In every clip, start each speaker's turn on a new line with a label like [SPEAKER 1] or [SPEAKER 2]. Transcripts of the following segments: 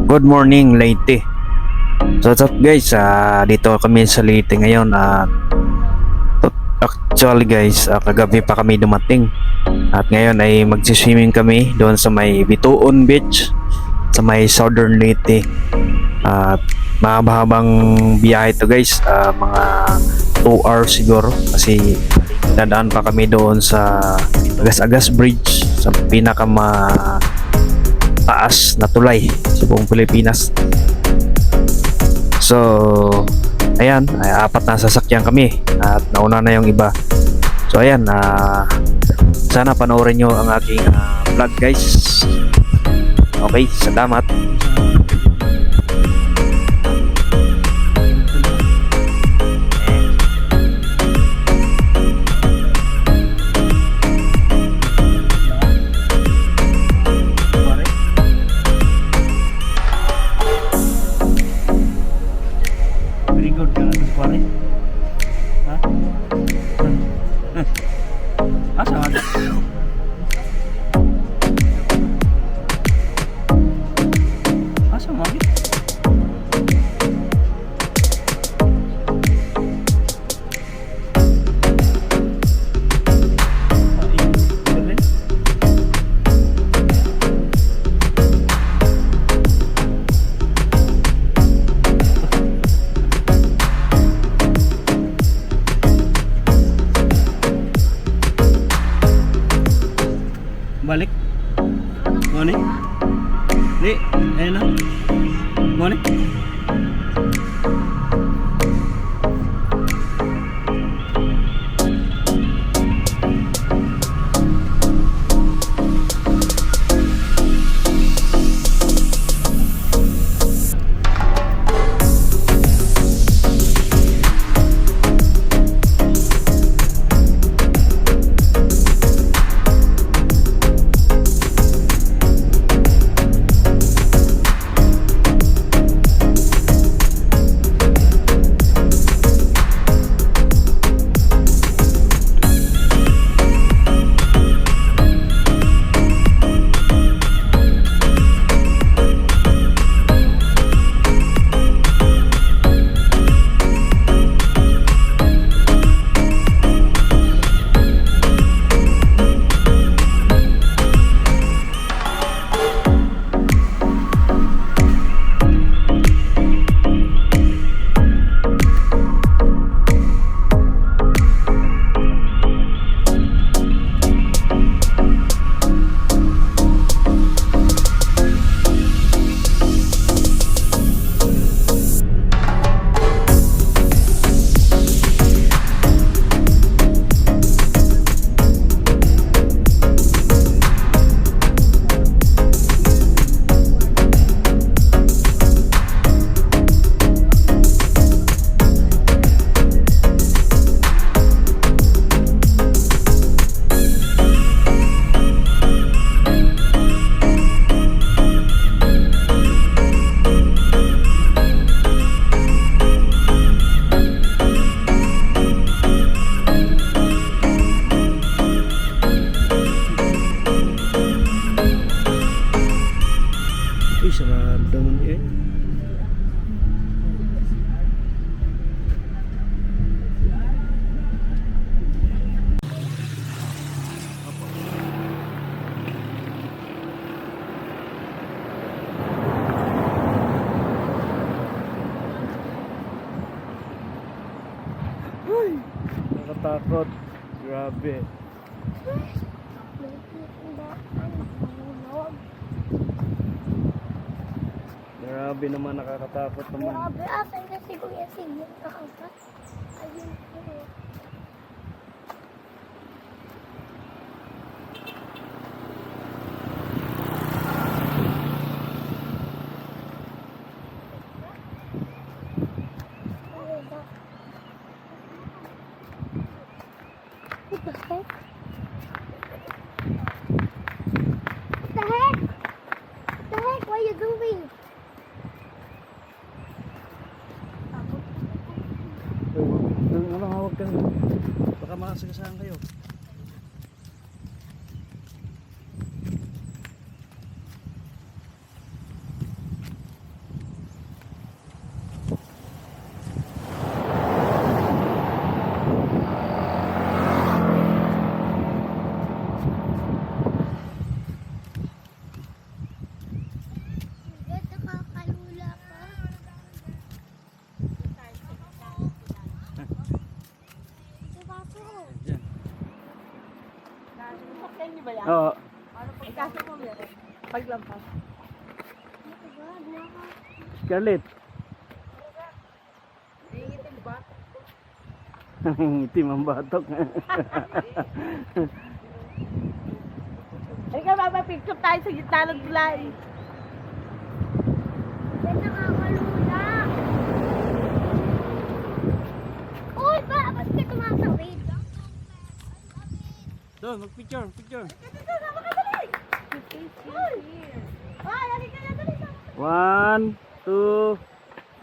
[SPEAKER 1] Good morning, Leyte. So what's up guys, dito kami sa Leyte ngayon. Actually guys, kagabi pa kami dumating. At ngayon ay magsiswimming kami doon sa may Bituon Beach, sa may Southern Leyte. At mahaba-habang biyahe to guys, mga 2 hours siguro. Kasi dadaan pa kami doon sa Agas-Agas Bridge, sa taas na tulay sa buong Pilipinas. So ayan, ay 4 na sasakyan kami at nauna na yung iba. So ayan, sana panoorin nyo ang aking vlog guys. Okay, salamat.
[SPEAKER 2] Balik. Ngoni. Di, ayan na. Ngoni. Sarado naman eh. Uy, nakatakot. Grabe. Grabe naman, nakakatakot naman.
[SPEAKER 3] Grabe, asan kasi Kuya Sige nakakat? Ayun po. What the heck? What the heck? What the heck? What are you doing?
[SPEAKER 2] Hawag ka. Baka makasagasaan kayo. Oo.
[SPEAKER 3] Eh, kaso po meron. Paglampas.
[SPEAKER 2] Scarlett.
[SPEAKER 3] Nangingitim ba?
[SPEAKER 2] Itim ang batok.
[SPEAKER 3] Ikaw, mapapicture tayo sa gitna ng tulay. Yan nakakalula. Uy, bakit ka tumatawid?
[SPEAKER 2] Doon, mag-picture, picture.
[SPEAKER 3] Ay, halika na, dali sa.
[SPEAKER 2] 1, 2,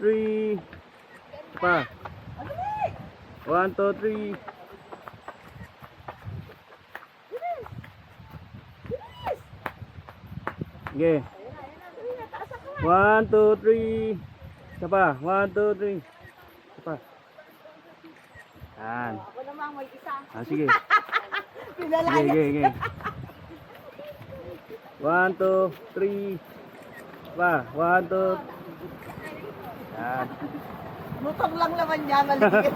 [SPEAKER 2] 3. Pa. 1, 2, 3. Okay. 1, 2, 3. Isa pa. 1, 2, 3. Isa pa. Yan.
[SPEAKER 3] Ako namang may isa.
[SPEAKER 2] Sige.
[SPEAKER 3] Pinalaya.
[SPEAKER 2] Sige. 1, 2, 3. Pa. 1, 2. Yan.
[SPEAKER 3] Lutong lang naman niya, maligit.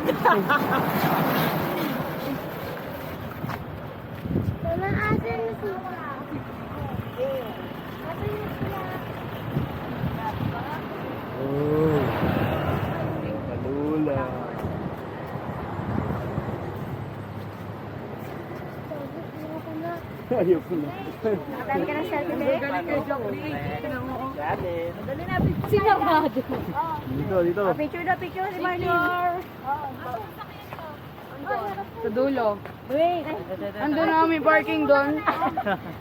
[SPEAKER 3] Wala ate yung sila. Ate yung sila.
[SPEAKER 2] Oh. Kalula. Ayoko na.
[SPEAKER 3] Dali ka na selfie, babe. Dali na, picture. Sino ba?
[SPEAKER 2] Dito.
[SPEAKER 3] Picture na, picture si Marlene.
[SPEAKER 4] Sa dulo.
[SPEAKER 3] Wait.
[SPEAKER 4] Andun na kami parking doon.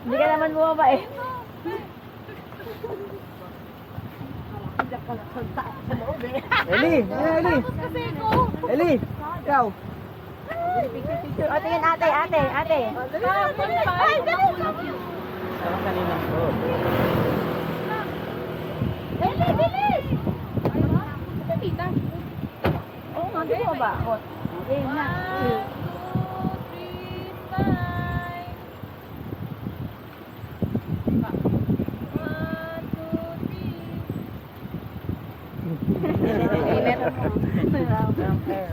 [SPEAKER 3] Hindi ka naman bumaba eh.
[SPEAKER 2] Eli! Eli!
[SPEAKER 3] Kasi ko.
[SPEAKER 2] Eli! Ikaw!
[SPEAKER 3] Picture. O, tingin ate. Ay, dali.
[SPEAKER 2] Sarang kanina. Oh.
[SPEAKER 3] Dali, bilis. Tita. Oo, hindi mo ba? Okay na.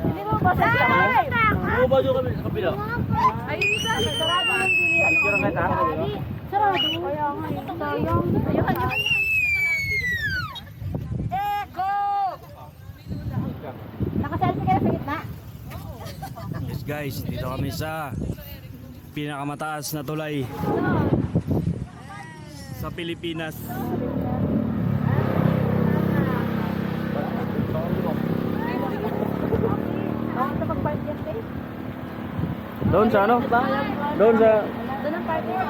[SPEAKER 3] Hindi mo ba sa kamay?
[SPEAKER 2] Bumaba doon kami sa kapila.
[SPEAKER 3] Ay, isa. Sarado yung bilihan.
[SPEAKER 2] Picture ang kita.
[SPEAKER 3] Sarado. Kaya nga, sayang. Ayun. Eko! Nakaselfie ka na sa gitna.
[SPEAKER 2] Yes guys, dito kami sa pinakamataas na tulay sa Pilipinas.
[SPEAKER 3] Bakit na pag-park yan, eh?
[SPEAKER 2] Doon sa ano? Doon sa...
[SPEAKER 3] Doon ang park yan.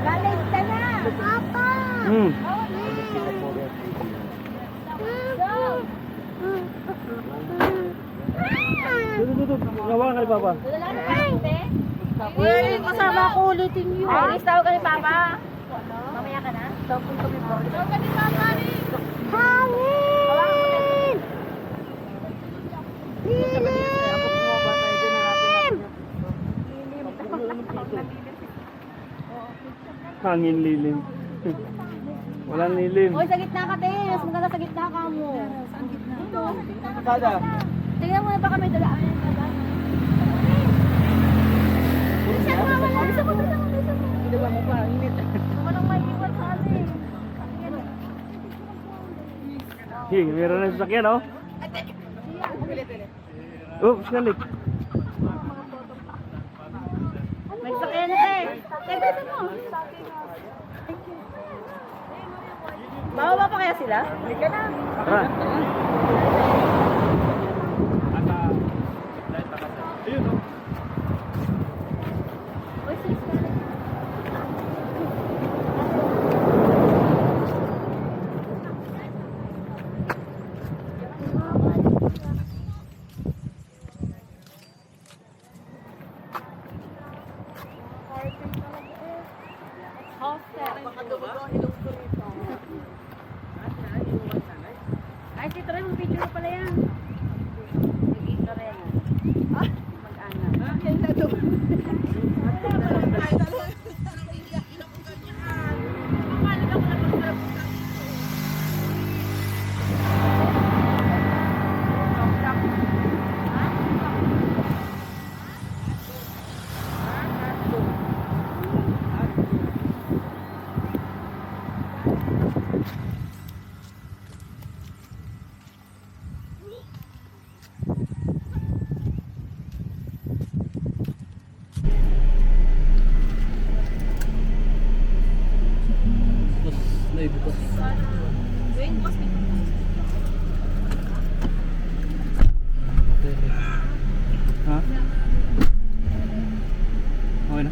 [SPEAKER 3] Galing ka na! Papa!
[SPEAKER 2] Hmm. Dito. Nawa ka ni Papa.
[SPEAKER 3] Uy, kasama ko ulitin yun. Ay, tawag ka ni Papa. Mamaya ka na? Tawag kami po. Tawag ka ni Papa. Hangin!
[SPEAKER 2] Hangin lilim. Walang lilim.
[SPEAKER 3] Uy, sa gitna ka, te. Mas maganda sa gitna ka mo. Saan gitna?
[SPEAKER 2] Kada.
[SPEAKER 3] Tingnan mo na baka may dalaan. Bilisan mo, wala. Bilisan mo.
[SPEAKER 2] Hindi ba mo pa? Init.
[SPEAKER 3] Walang may iwan sa atin.
[SPEAKER 2] Hey, meron na sasakyan oh. Oh, Scarlett.
[SPEAKER 3] May sakyan na, te. Bilisan mo. Bababa pa kaya sila? Hindi ka na.
[SPEAKER 2] Tara.
[SPEAKER 3] Uy, sis. Ay, si Troy, yung video mo pala yan. Nag-ito rin. Mag-anak.
[SPEAKER 2] Ha? Okay na.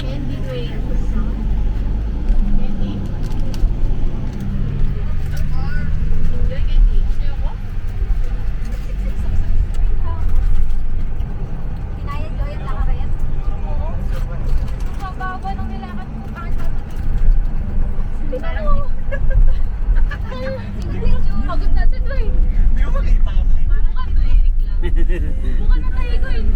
[SPEAKER 3] Candy grade. Candy. Enjoy candy. Ayoko. Pinayad ko yung lakarin. Ang baba nung nilakad ko. Bakit ka pinayad ko? Pagod na si Dwayne. Hindi ko makita ka. Parang ka Eric lang. Mukha na tayo ko eh.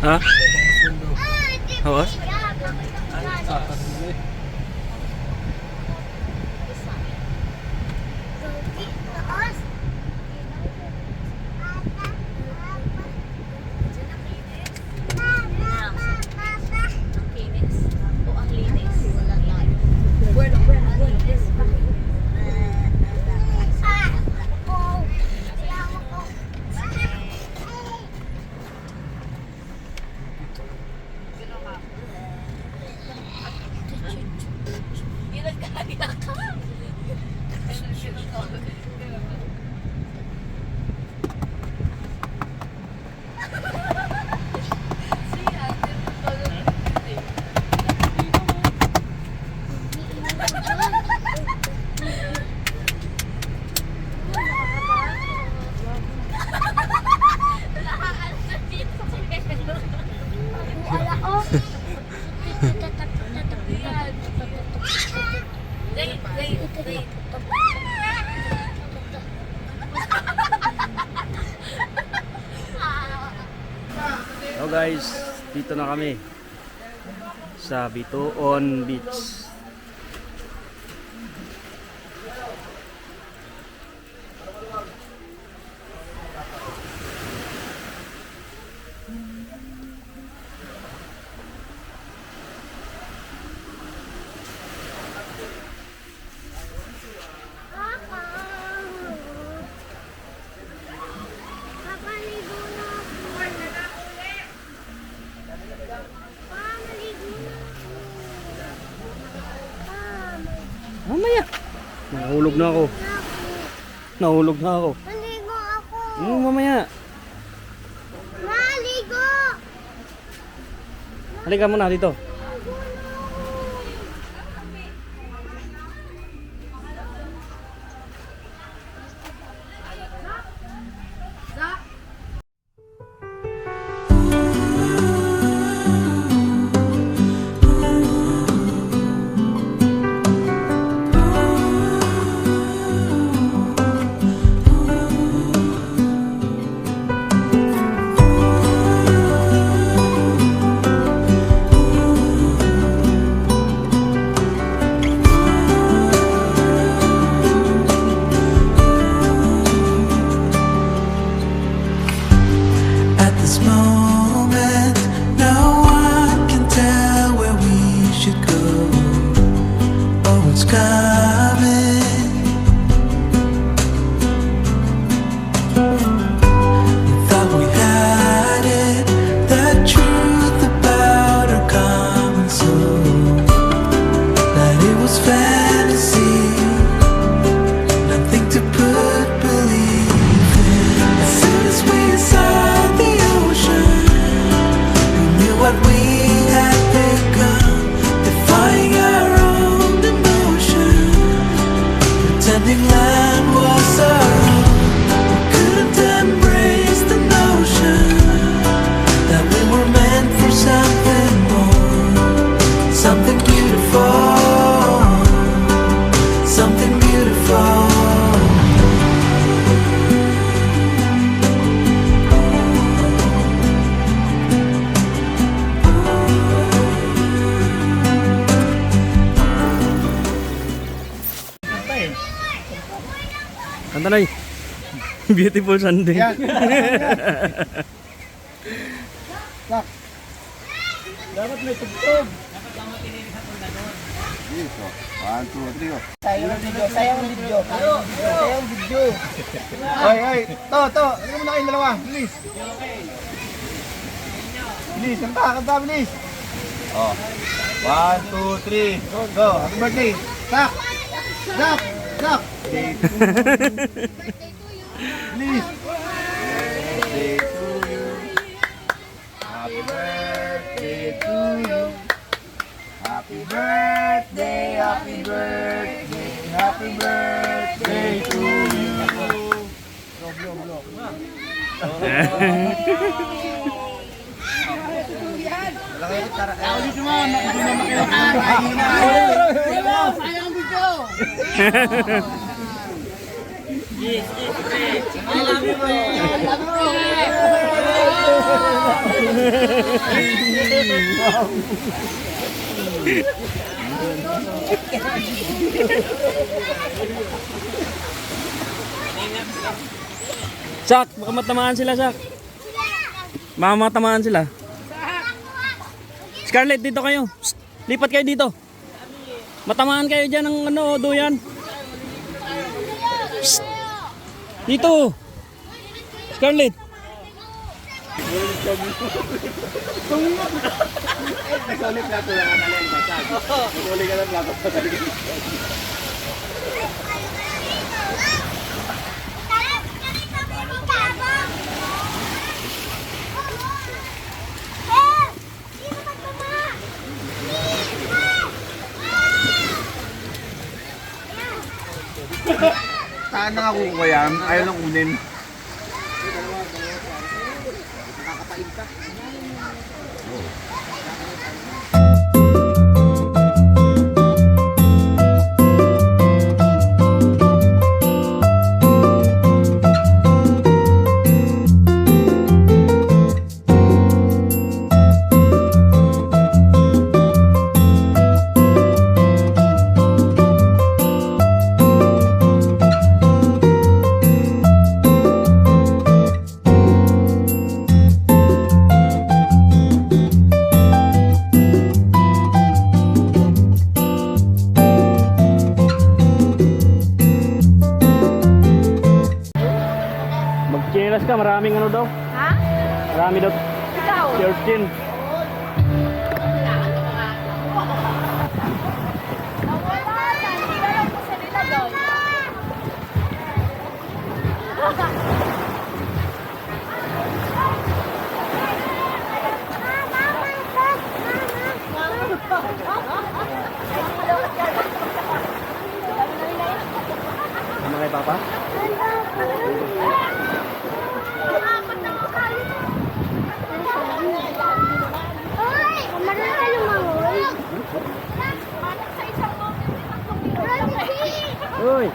[SPEAKER 2] Ha? Hawas? So guys, dito na kami sa Bituon Beach. Mamaya. Nahulog na ako. Nahulog na ako.
[SPEAKER 3] Maligo ako.
[SPEAKER 2] Mamaya.
[SPEAKER 3] Maligo.
[SPEAKER 2] Halika muna dito.
[SPEAKER 5] At this moment, no one can tell where we should go or what's coming. We thought we had it, the truth about our common soul, that it was fantasy, nothing to put belief in. As soon as we saw the ocean, we knew what we had become, defying our own emotion, pretending land was our own. We couldn't embrace the notion that we were meant for something more, something beautiful, something beautiful.
[SPEAKER 2] Kanta na Beautiful Sunday.
[SPEAKER 6] Dapat may tugtog. One, two, three, go. Sayang video. Ay, to. Ano mo na kayong dalawa? Bilis. Bilis, kanta, bilis. Oh. 1, 2, 3, go. Happy birthday. Sak. Bilis. Birthday to you. Happy birthday to you. Happy birthday, happy birthday, happy birthday to you.
[SPEAKER 2] Sak, baka matamaan sila, Sak. Baka matamaan sila. Scarlett, dito kayo. Psst, lipat kayo dito. Matamaan kayo dyan ng ano, duyan. Psst, dito. Scarlett.
[SPEAKER 6] Nagsulit na ito lang ang alin masag. Nagsulit ka lang plato sa talaga. Saan nakakuha yan? Ayaw lang kunin.
[SPEAKER 2] Magchinelas ka, maraming ano daw.
[SPEAKER 3] Ha?
[SPEAKER 2] Marami daw.
[SPEAKER 3] Ikaw?
[SPEAKER 2] 13.
[SPEAKER 3] Nawala. Hindi ka lang
[SPEAKER 1] Ano kay Papa?
[SPEAKER 3] Hoy! Marunong ka lumangoy.
[SPEAKER 1] Uy!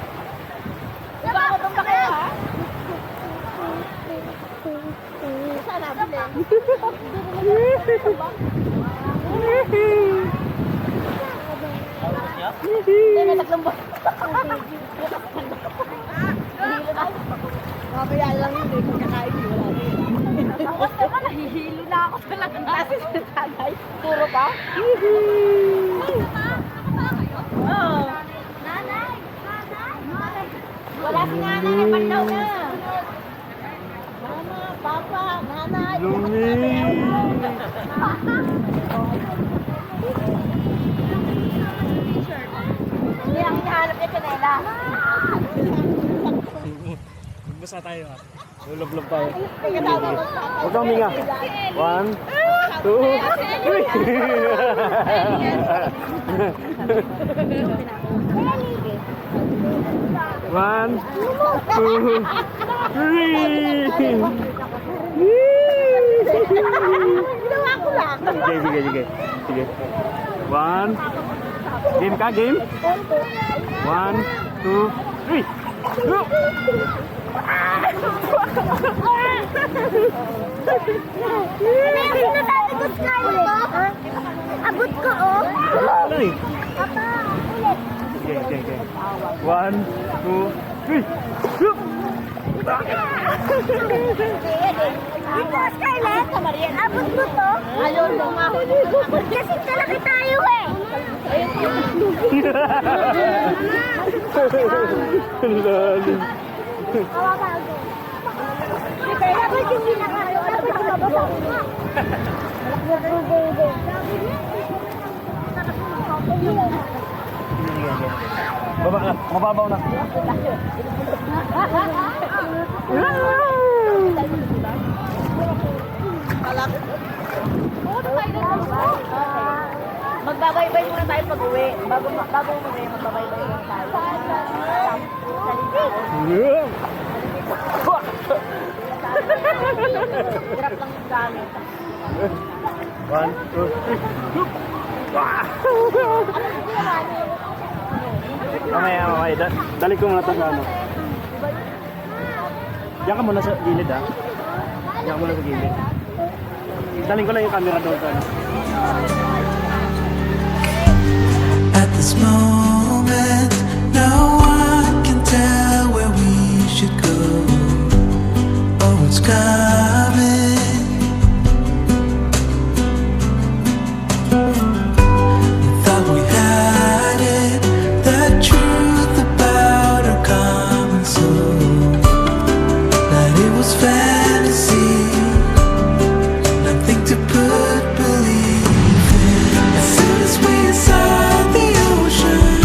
[SPEAKER 3] Diba ako itong laki, ha? Sana bilhin. Hindi, may tatlong ba? Mamaya lang yun eh, kung kakain yun, wala na yun. Tapos naman, nahihilo na ako talaga. Kasi si tatay, puro pa. Oo. Nanay! Nanay! Wala si nanay, napandaw na. Mama, papa, nanay. Hindi ang hinahanap niya kanila.
[SPEAKER 1] Basta tayo ha. Lulog-log tayo.
[SPEAKER 3] Kasama ko sa
[SPEAKER 1] Huwag kang huminga. 1, 2, 1, 2, 3.
[SPEAKER 3] Ginawa ko lang.
[SPEAKER 1] Sige. Sige. 1. Game ka, game? 1, 2, 3.
[SPEAKER 3] Ano yung sinatagot kayo ko? Abot ko, oh.
[SPEAKER 1] Ano eh?
[SPEAKER 3] Papa, ulit.
[SPEAKER 1] Sige. 1, 2, 3.
[SPEAKER 3] Dito, Scarlett. Abot mo to. Ayaw mo nga. Kasi talaki tayo eh.
[SPEAKER 1] Lalim.
[SPEAKER 3] Dapat yung pinakayo. Dapat yung mababang.
[SPEAKER 1] Baba ka, mababaw na.
[SPEAKER 3] Magbabaybay muna tayo pag-uwi. Bago umuwi, magbabaybay muna tayo. Hirap lang yung gamit.
[SPEAKER 1] 1, 2, 3. Mamaya. Dali ko muna ito sa ano. Diyan ka muna sa gilid ha. Diyan ka muna sa gilid. Daling ko lang yung camera doon sa ano.
[SPEAKER 5] At this moment, no one can tell where we should go or what's coming. We thought we had it, the truth about our common soul, that it was fantasy, nothing to put belief in. As soon as we saw the ocean,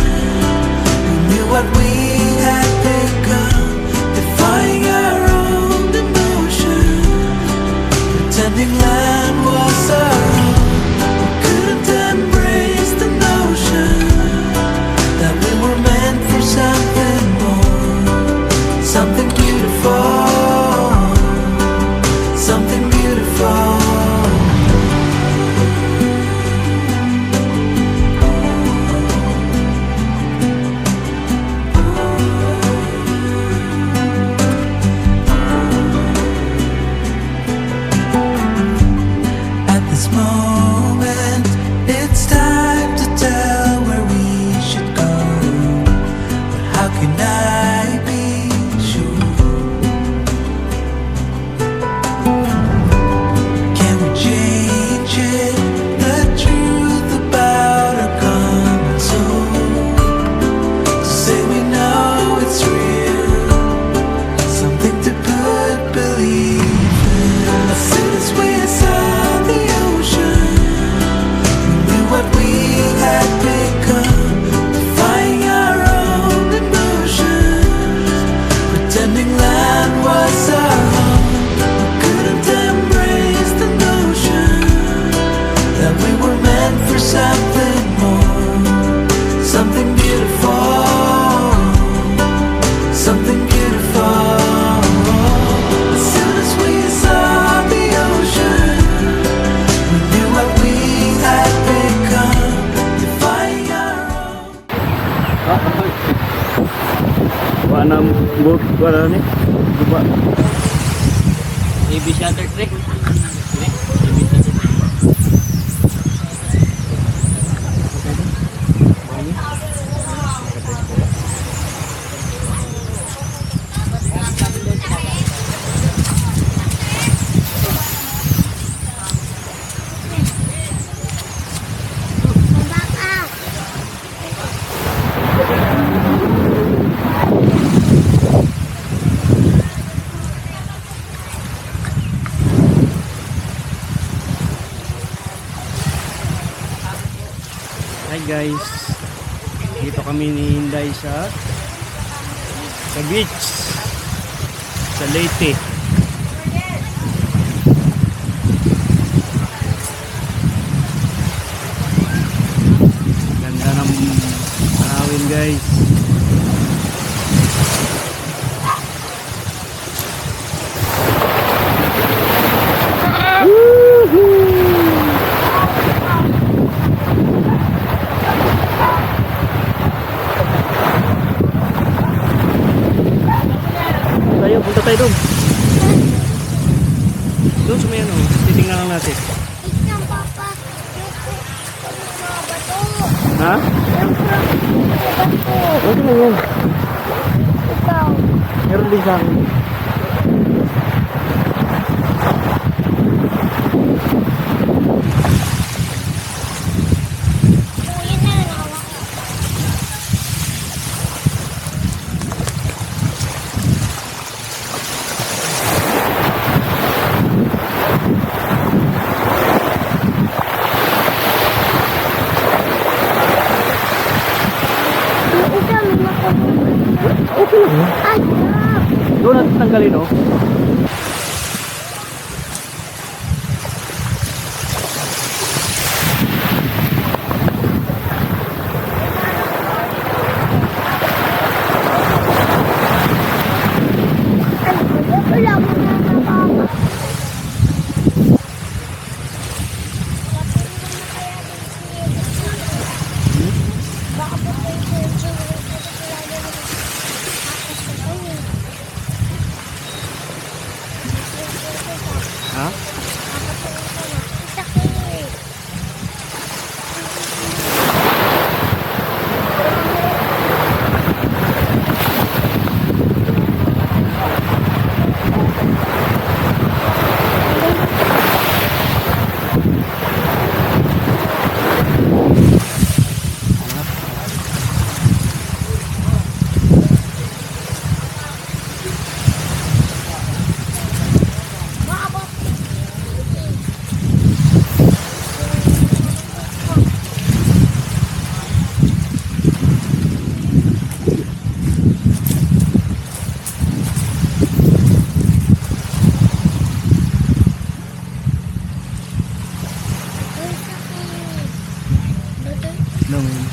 [SPEAKER 5] we knew what we had become, defying our own emotion, pretending land was our own. We couldn't embrace the notion that we were meant for something more, something beautiful, something beautiful. At this moment, it's time to tell where we should go. But how can I be sure? Can we change it? The truth about our common soul, to say we know it's real, something to put belief in. As soon as we saw the ocean, we knew what we
[SPEAKER 2] Boat, wala ni. Diba?
[SPEAKER 7] AB shutter trick.
[SPEAKER 2] Hi guys. Dito kami ni Hinday sa beach. Sa Leyte. Ganda ng tanawin guys. Tayo, punta tayo doon. Doon sa may ano, titingnan lang natin.
[SPEAKER 3] Ikaw, Papa.
[SPEAKER 2] Ha?
[SPEAKER 3] Bato.
[SPEAKER 2] Okay na yun.
[SPEAKER 3] Ikaw.
[SPEAKER 2] Meron din sa akin.
[SPEAKER 3] Kuya na, hawak ko. Ikaw, may makapulot.
[SPEAKER 2] Okay lang yun.
[SPEAKER 3] Ay,
[SPEAKER 2] Doon natin tanggalin oh.
[SPEAKER 3] wala mo na Papa. Baka po
[SPEAKER 2] Ha? Lang yun.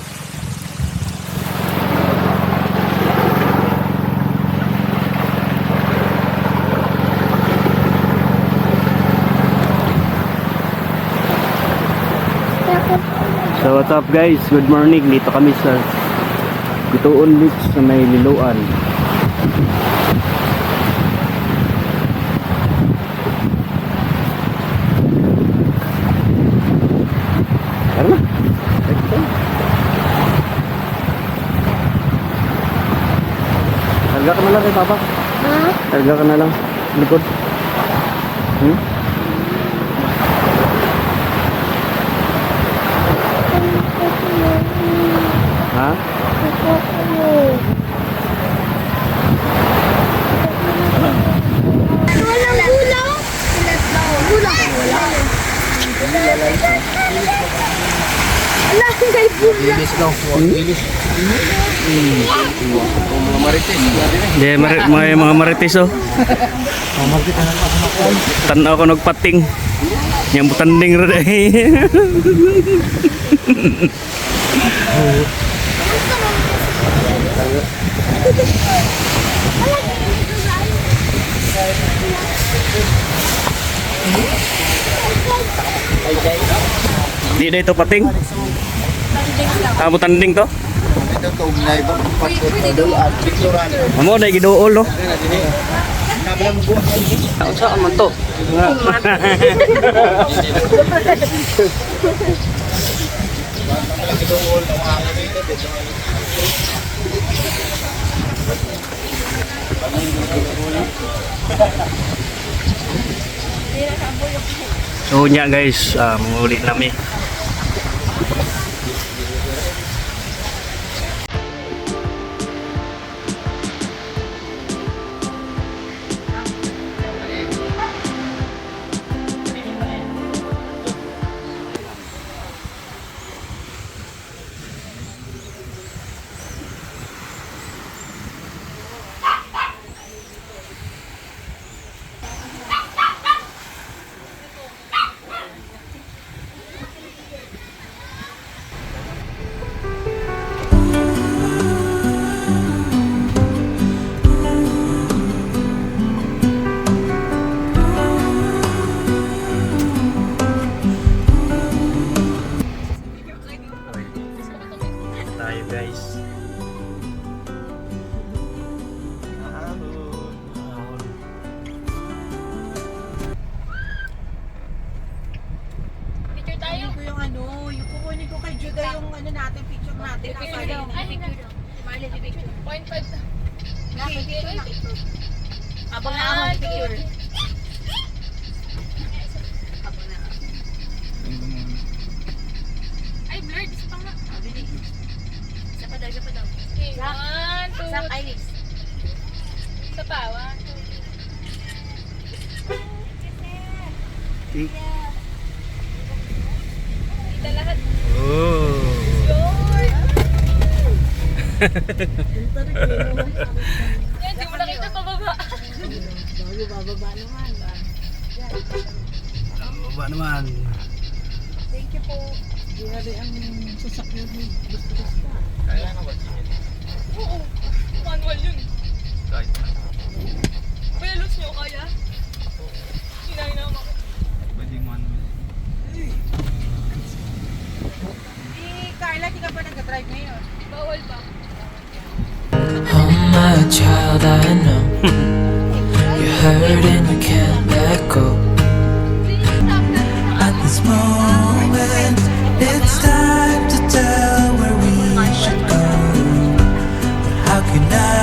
[SPEAKER 2] So what's up guys, good morning. Dito kami sa Bituon Beach sa may Liloan. Tara na. Let's go. Targa ka na lang kay Papa.
[SPEAKER 3] Ha?
[SPEAKER 2] Targa ka na lang. Likod. Ha?
[SPEAKER 3] Walang gulaw? Gulaw. Wala kay gulaw.
[SPEAKER 6] Ilis daw. Ilis. Mga marites.
[SPEAKER 2] Di, mga marites oh. Tanaw ko nagpating. Yang butanding rin eh. Di na ito pating? Ah, butanding to?
[SPEAKER 6] Ito to, na ibang pagkakadol at picturan.
[SPEAKER 2] Amo na giduol no.
[SPEAKER 7] Unsa man to?
[SPEAKER 2] So nya guys, manguli nami. Tayo guys.
[SPEAKER 3] Picture tayo.
[SPEAKER 8] Yung ano, yung kukunin ko kay Judah yung ano natin, picture natin.
[SPEAKER 3] Picture daw. Ay, picture daw. Marley, di picture. 0.5 na.
[SPEAKER 8] Picture.
[SPEAKER 3] Abang na ako ng picture. Ay, blurred. Isa pa nga. Isa pa daw, isa pa daw. Okay, 1, 2. Isang iris. Isa pa, 1, 2. Kita lahat.
[SPEAKER 2] Oh.
[SPEAKER 3] Yan, di mo nakita pababa.
[SPEAKER 2] Baba naman.
[SPEAKER 8] Thank you po. Grabe ang sasakyan mo.
[SPEAKER 3] Oo, manual yun. Kuya, looks nyo kaya? Sinay na ako.
[SPEAKER 8] Carla, di ka pa nag-drive ngayon?
[SPEAKER 3] Bawal pa.
[SPEAKER 5] Oh my child, I know you're hurt and you can't let go. At this moment, it's time to tell where we should go. But how can I